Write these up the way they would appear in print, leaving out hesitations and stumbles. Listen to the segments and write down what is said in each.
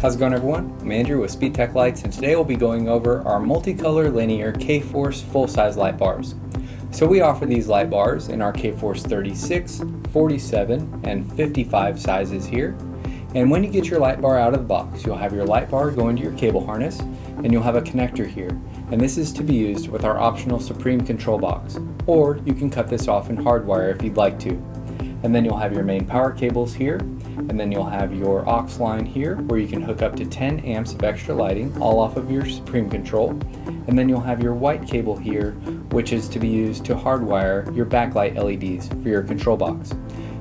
How's it going, everyone? I'm Andrew with SpeedTech Lights, and today we'll be going over our multicolor linear K-Force full-size light bars. So we offer these light bars in our K-Force 36, 47, and 55 sizes here. And when you get your light bar out of the box, you'll have your light bar go into your cable harness, and you'll have a connector here. And this is to be used with our optional Supreme control box, or you can cut this off in Hardwire if you'd like to. And then you'll have your main power cables here, and then you'll have your aux line here where you can hook up to 10 amps of extra lighting all off of your Supreme control. And then you'll have your white cable here, which is to be used to hardwire your backlight LEDs for your control box.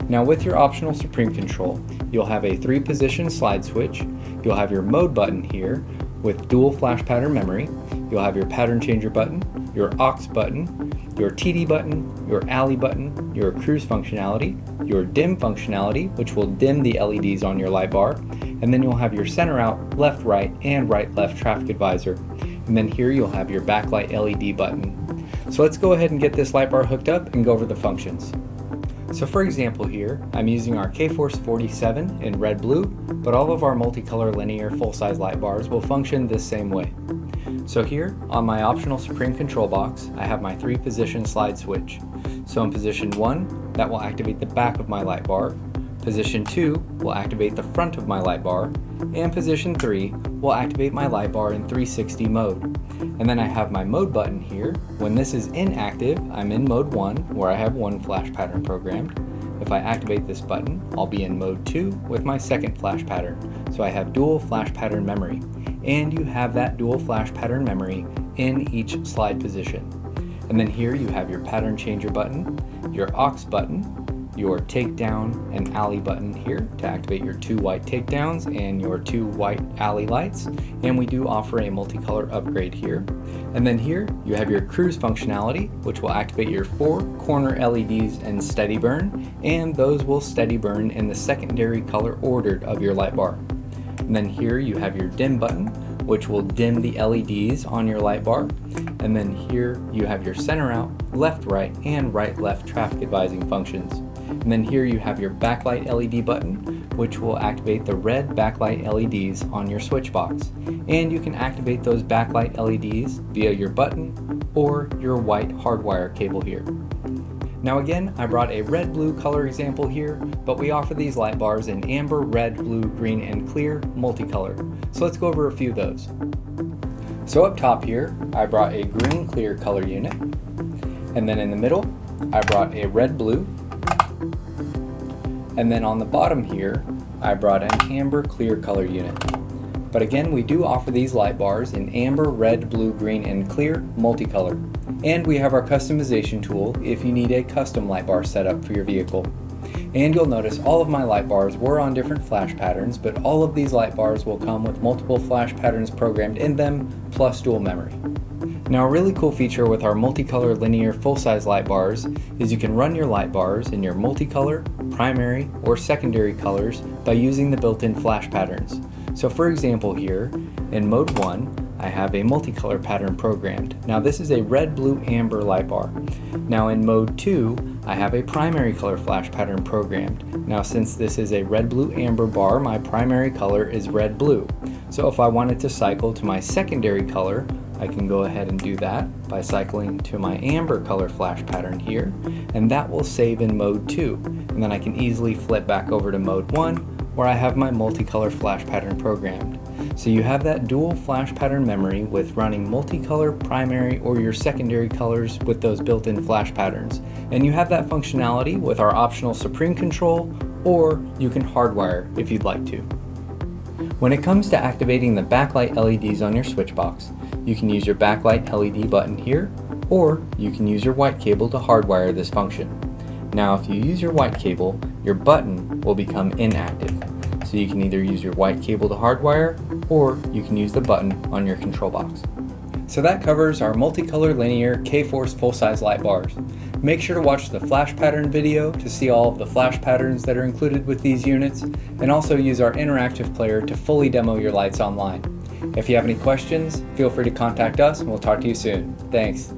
Now with your optional Supreme control, you'll have a 3-position slide switch, you'll have your mode button here with dual flash pattern memory, you'll have your pattern changer button, your aux button, your TD button, your alley button, your cruise functionality, your dim functionality, which will dim the LEDs on your light bar, and then you'll have your center out, left right, and right left traffic advisor. And then here you'll have your backlight LED button. So let's go ahead and get this light bar hooked up and go over the functions. So for example here, I'm using our K-Force 47 in red blue, but all of our multicolor linear full-size light bars will function this same way. So here, on my optional Supreme control box, I have my 3-position slide switch. So in position 1, that will activate the back of my light bar, position 2 will activate the front of my light bar, and position 3 will activate my light bar in 360 mode. And then I have my mode button here. When this is inactive, I'm in mode 1, where I have 1 flash pattern programmed. If I activate this button, I'll be in mode 2 with my 2nd flash pattern. So I have dual flash pattern memory. And you have that dual flash pattern memory in each slide position. And then here you have your pattern changer button, your aux button, your takedown and alley button here to activate your 2 white takedowns and your 2 white alley lights. And we do offer a multicolor upgrade here. And then here you have your cruise functionality, which will activate your 4 corner LEDs and steady burn, and those will steady burn in the secondary color ordered of your light bar. And then here you have your dim button, which will dim the LEDs on your light bar. And then here you have your center out, left right, and right left traffic advising functions. And then here you have your backlight LED button, which will activate the red backlight LEDs on your switch box. And you can activate those backlight LEDs via your button or your white hardwire cable here. Now again, I brought a red-blue color example here, but we offer these light bars in amber, red, blue, green, and clear multicolor. So let's go over a few of those. So up top here, I brought a green clear color unit. And then in the middle, I brought a red-blue. And then on the bottom here, I brought an amber clear color unit. But again, we do offer these light bars in amber, red, blue, green, and clear multicolor. And we have our customization tool if you need a custom light bar setup for your vehicle. And you'll notice all of my light bars were on different flash patterns, but all of these light bars will come with multiple flash patterns programmed in them, plus dual memory. Now a really cool feature with our multicolor linear full-size light bars is you can run your light bars in your multicolor, primary, or secondary colors by using the built-in flash patterns. So for example here, in mode 1, I have a multicolor pattern programmed. Now this is a red, blue, amber light bar. Now in mode 2, I have a primary color flash pattern programmed. Now since this is a red, blue, amber bar, my primary color is red, blue. So if I wanted to cycle to my secondary color, I can go ahead and do that by cycling to my amber color flash pattern here, and that will save in mode 2. And then I can easily flip back over to mode 1, where I have my multicolor flash pattern programmed. So you have that dual flash pattern memory with running multicolor, primary, or your secondary colors with those built-in flash patterns. And you have that functionality with our optional Supreme control, or you can hardwire if you'd like to. When it comes to activating the backlight LEDs on your switch box, you can use your backlight LED button here, or you can use your white cable to hardwire this function. Now if you use your white cable, your button will become inactive. So you can either use your white cable to hardwire, or you can use the button on your control box. So that covers our multicolor linear K-Force full-size light bars. Make sure to watch the flash pattern video to see all of the flash patterns that are included with these units, and also use our interactive player to fully demo your lights online. If you have any questions, feel free to contact us and we'll talk to you soon. Thanks.